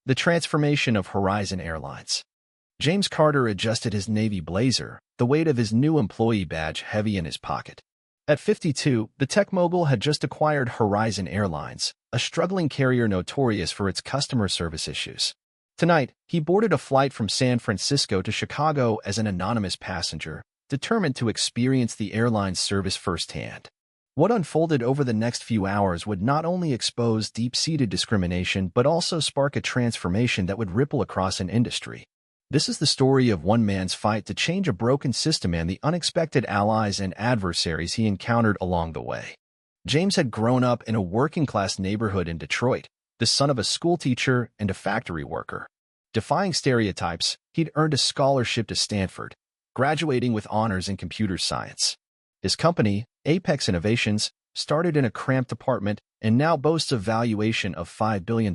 The transformation of Horizon Airlines. James Carter adjusted his navy blazer, the weight of his new employee badge heavy in his pocket. At 52, the tech mogul had just acquired Horizon Airlines, a struggling carrier notorious for its customer service issues. Tonight, he boarded a flight from San Francisco to Chicago as an anonymous passenger, determined to experience the airline's service firsthand. What unfolded over the next few hours would not only expose deep-seated discrimination but also spark a transformation that would ripple across an industry. This is the story of one man's fight to change a broken system and the unexpected allies and adversaries he encountered along the way. James had grown up in a working-class neighborhood in Detroit, the son of a schoolteacher and a factory worker. Defying stereotypes, he'd earned a scholarship to Stanford, graduating with honors in computer science. His company, Apex Innovations, started in a cramped apartment and now boasts a valuation of $5 billion.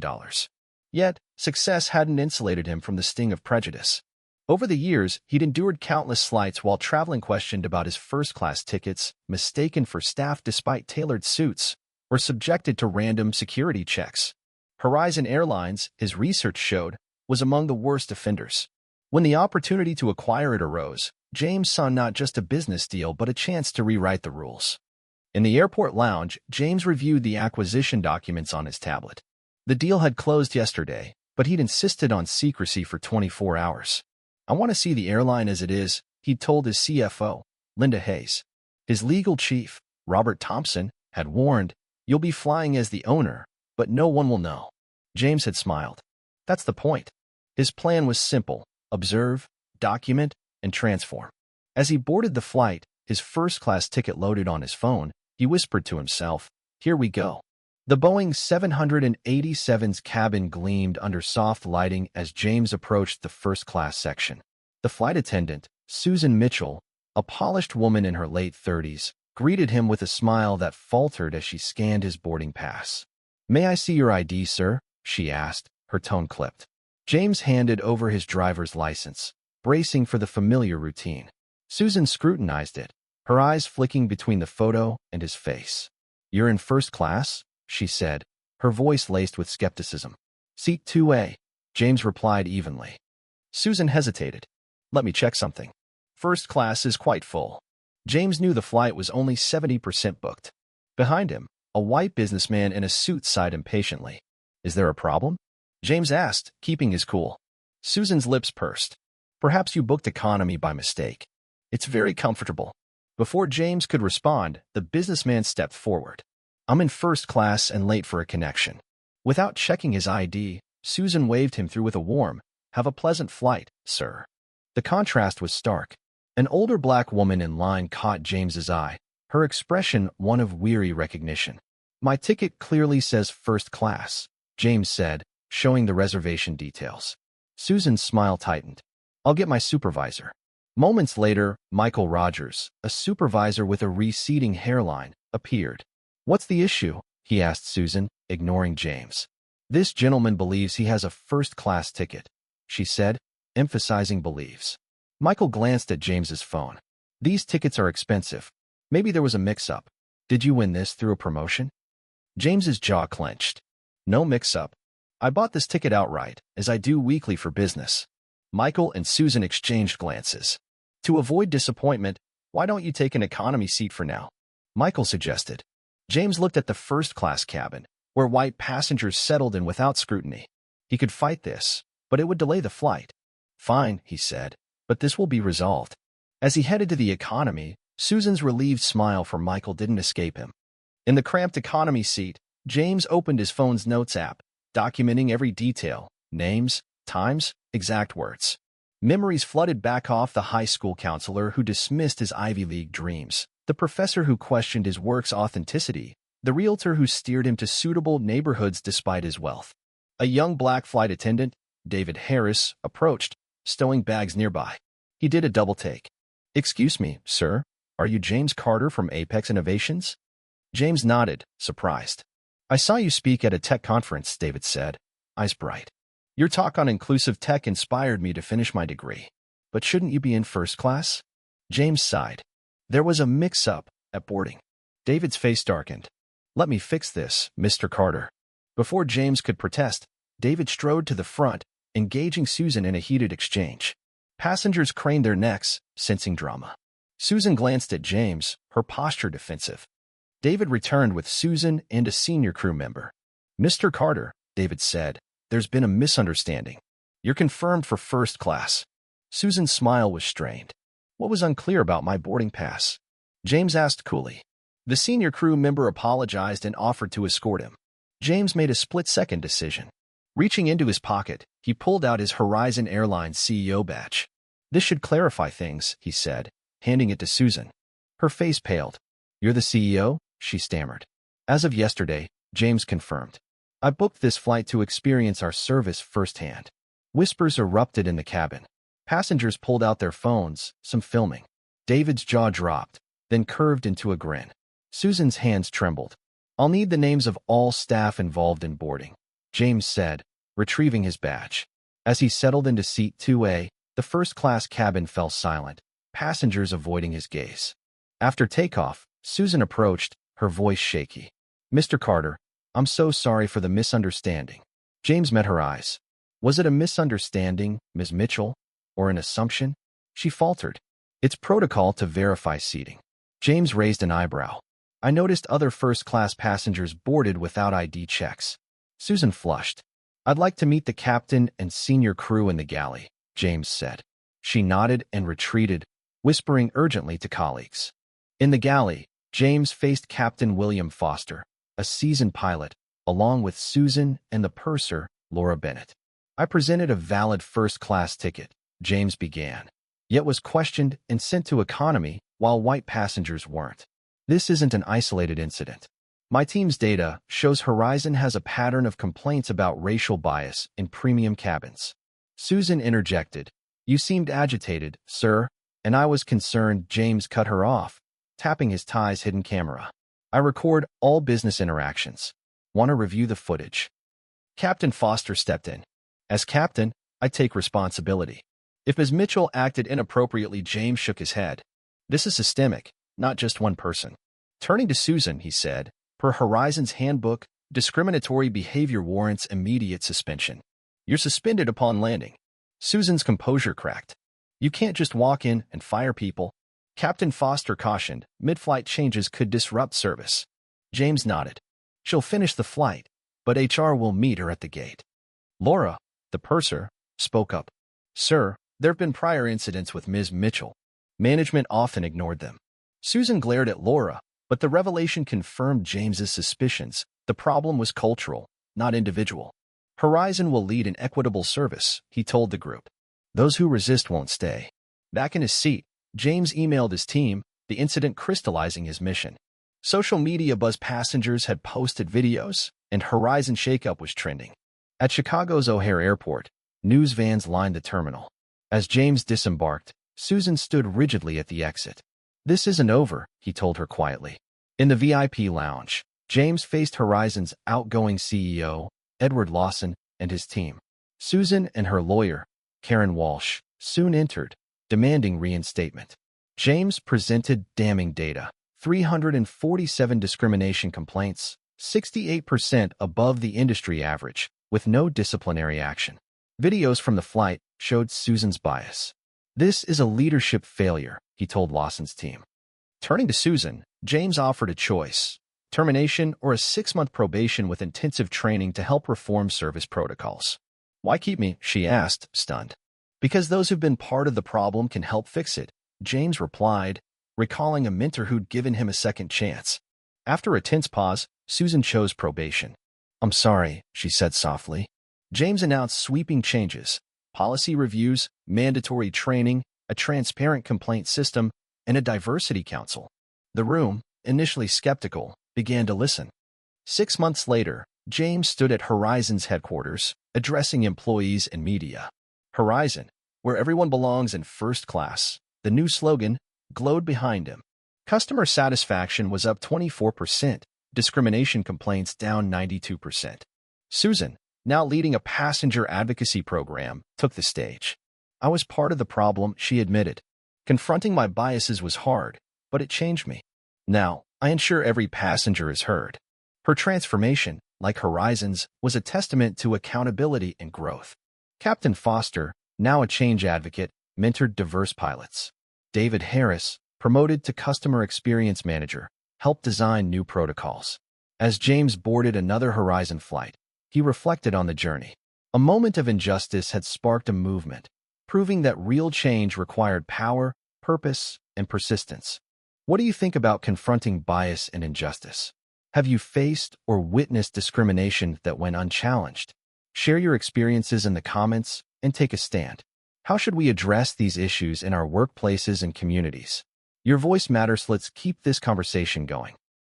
Yet, success hadn't insulated him from the sting of prejudice. Over the years, he'd endured countless slights while traveling, questioned about his first-class tickets, mistaken for staff despite tailored suits, or subjected to random security checks. Horizon Airlines, his research showed, was among the worst offenders. When the opportunity to acquire it arose, James saw not just a business deal but a chance to rewrite the rules. In the airport lounge, James reviewed the acquisition documents on his tablet. The deal had closed yesterday, but he'd insisted on secrecy for 24 hours. "I want to see the airline as it is," he'd told his CFO, Linda Hayes. His legal chief, Robert Thompson, had warned, "You'll be flying as the owner, but no one will know." James had smiled. That's the point. His plan was simple: observe, document, and transform. As he boarded the flight, his first-class ticket loaded on his phone, he whispered to himself, "Here we go." The Boeing 787's cabin gleamed under soft lighting as James approached the first-class section. The flight attendant, Susan Mitchell, a polished woman in her late 30s, greeted him with a smile that faltered as she scanned his boarding pass. "May I see your ID, sir?" she asked, her tone clipped. James handed over his driver's license, bracing for the familiar routine. Susan scrutinized it, her eyes flicking between the photo and his face. "You're in first class?" she said, her voice laced with skepticism. "Seat 2A, James replied evenly. Susan hesitated. "Let me check something. First class is quite full." James knew the flight was only 70% booked. Behind him, a white businessman in a suit sighed impatiently. "Is there a problem?" James asked, keeping his cool. Susan's lips pursed. "Perhaps you booked economy by mistake. It's very comfortable." Before James could respond, the businessman stepped forward. "I'm in first class and late for a connection." Without checking his ID, Susan waved him through with a warm, "Have a pleasant flight, sir." The contrast was stark. An older black woman in line caught James's eye, her expression one of weary recognition. "My ticket clearly says first class," James said, showing the reservation details. Susan's smile tightened. "I'll get my supervisor." Moments later, Michael Rogers, a supervisor with a receding hairline, appeared. "What's the issue?" he asked Susan, ignoring James. "This gentleman believes he has a first-class ticket," she said, emphasizing believes. Michael glanced at James's phone. "These tickets are expensive. Maybe there was a mix-up. Did you win this through a promotion?" James's jaw clenched. "No mix-up. I bought this ticket outright, as I do weekly for business." Michael and Susan exchanged glances. "To avoid disappointment, why don't you take an economy seat for now?" Michael suggested. James looked at the first-class cabin, where white passengers settled in without scrutiny. He could fight this, but it would delay the flight. "Fine," he said, "but this will be resolved." As he headed to the economy, Susan's relieved smile for Michael didn't escape him. In the cramped economy seat, James opened his phone's notes app, documenting every detail: names, times, exact words. Memories flooded back off the high school counselor who dismissed his Ivy League dreams, the professor who questioned his work's authenticity, the realtor who steered him to suitable neighborhoods despite his wealth. A young black flight attendant, David Harris, approached, stowing bags nearby. He did a double take. "Excuse me, sir, are you James Carter from Apex Innovations?" James nodded, surprised. "I saw you speak at a tech conference," David said, eyes bright. "Your talk on inclusive tech inspired me to finish my degree. But shouldn't you be in first class?" James sighed. There was a mix-up at boarding. David's face darkened. "Let me fix this, Mr. Carter." Before James could protest, David strode to the front, engaging Susan in a heated exchange. Passengers craned their necks, sensing drama. Susan glanced at James, her posture defensive. David returned with Susan and a senior crew member. "Mr. Carter," David said, "there's been a misunderstanding. You're confirmed for first class." Susan's smile was strained. "What was unclear about my boarding pass?" James asked coolly. The senior crew member apologized and offered to escort him. James made a split-second decision. Reaching into his pocket, he pulled out his Horizon Airlines CEO badge. "This should clarify things," he said, handing it to Susan. Her face paled. "You're the CEO?" she stammered. "As of yesterday," James confirmed. "I booked this flight to experience our service firsthand." Whispers erupted in the cabin. Passengers pulled out their phones, some filming. David's jaw dropped, then curved into a grin. Susan's hands trembled. "I'll need the names of all staff involved in boarding," James said, retrieving his badge. As he settled into seat 2A, the first-class cabin fell silent, passengers avoiding his gaze. After takeoff, Susan approached, her voice shaky. "Mr. Carter, I'm so sorry for the misunderstanding." James met her eyes. "Was it a misunderstanding, Ms. Mitchell, or an assumption?" She faltered. "It's protocol to verify seating." James raised an eyebrow. "I noticed other first-class passengers boarded without ID checks." Susan flushed. "I'd like to meet the captain and senior crew in the galley," James said. She nodded and retreated, whispering urgently to colleagues. In the galley, James faced Captain William Foster, a seasoned pilot, along with Susan and the purser, Laura Bennett. "I presented a valid first-class ticket," James began, yet was questioned and sent to economy while white passengers weren't. "This isn't an isolated incident. My team's data shows Horizon has a pattern of complaints about racial bias in premium cabins." Susan interjected. "You seemed agitated, sir, and I was concerned." James cut her off, tapping his tie's hidden camera. "I record all business interactions. Want to review the footage?" Captain Foster stepped in. "As captain, I take responsibility." If Ms. Mitchell acted inappropriately, James shook his head. "This is systemic, not just one person." Turning to Susan, he said, "Per Horizon's handbook, discriminatory behavior warrants immediate suspension. You're suspended upon landing." Susan's composure cracked. "You can't just walk in and fire people." Captain Foster cautioned, "Mid-flight changes could disrupt service." James nodded. "She'll finish the flight, but HR will meet her at the gate." Laura, the purser, spoke up. "Sir, there have been prior incidents with Ms. Mitchell. Management often ignored them." Susan glared at Laura, but the revelation confirmed James's suspicions. The problem was cultural, not individual. "Horizon will lead an equitable service," he told the group. "Those who resist won't stay." Back in his seat, James emailed his team, the incident crystallizing his mission. Social media buzz passengers had posted videos, and Horizon shakeup was trending. At Chicago's O'Hare Airport, news vans lined the terminal. As James disembarked, Susan stood rigidly at the exit. "This isn't over," he told her quietly. In the VIP lounge, James faced Horizon's outgoing CEO, Edward Lawson, and his team. Susan and her lawyer, Karen Walsh, soon entered, demanding reinstatement. James presented damning data: 347 discrimination complaints, 68% above the industry average, with no disciplinary action. Videos from the flight showed Susan's bias. "This is a leadership failure," he told Lawson's team. Turning to Susan, James offered a choice: termination or a 6-month probation with intensive training to help reform service protocols. "Why keep me?" she asked, stunned. "Because those who've been part of the problem can help fix it," James replied, recalling a mentor who'd given him a second chance. After a tense pause, Susan chose probation. "I'm sorry," she said softly. James announced sweeping changes: policy reviews, mandatory training, a transparent complaint system, and a diversity council. The room, initially skeptical, began to listen. 6 months later, James stood at Horizon's headquarters, addressing employees and media. "Horizon, where everyone belongs in first class," the new slogan, glowed behind him. Customer satisfaction was up 24%, discrimination complaints down 92%. Susan, now leading a passenger advocacy program, took the stage. "I was part of the problem," she admitted. "Confronting my biases was hard, but it changed me. Now, I ensure every passenger is heard." Her transformation, like Horizon's, was a testament to accountability and growth. Captain Foster, now a change advocate, mentored diverse pilots. David Harris, promoted to customer experience manager, helped design new protocols. As James boarded another Horizon flight, he reflected on the journey. A moment of injustice had sparked a movement, proving that real change required power, purpose, and persistence. What do you think about confronting bias and injustice? Have you faced or witnessed discrimination that went unchallenged? Share your experiences in the comments and take a stand. How should we address these issues in our workplaces and communities? Your voice matters. Let's keep this conversation going.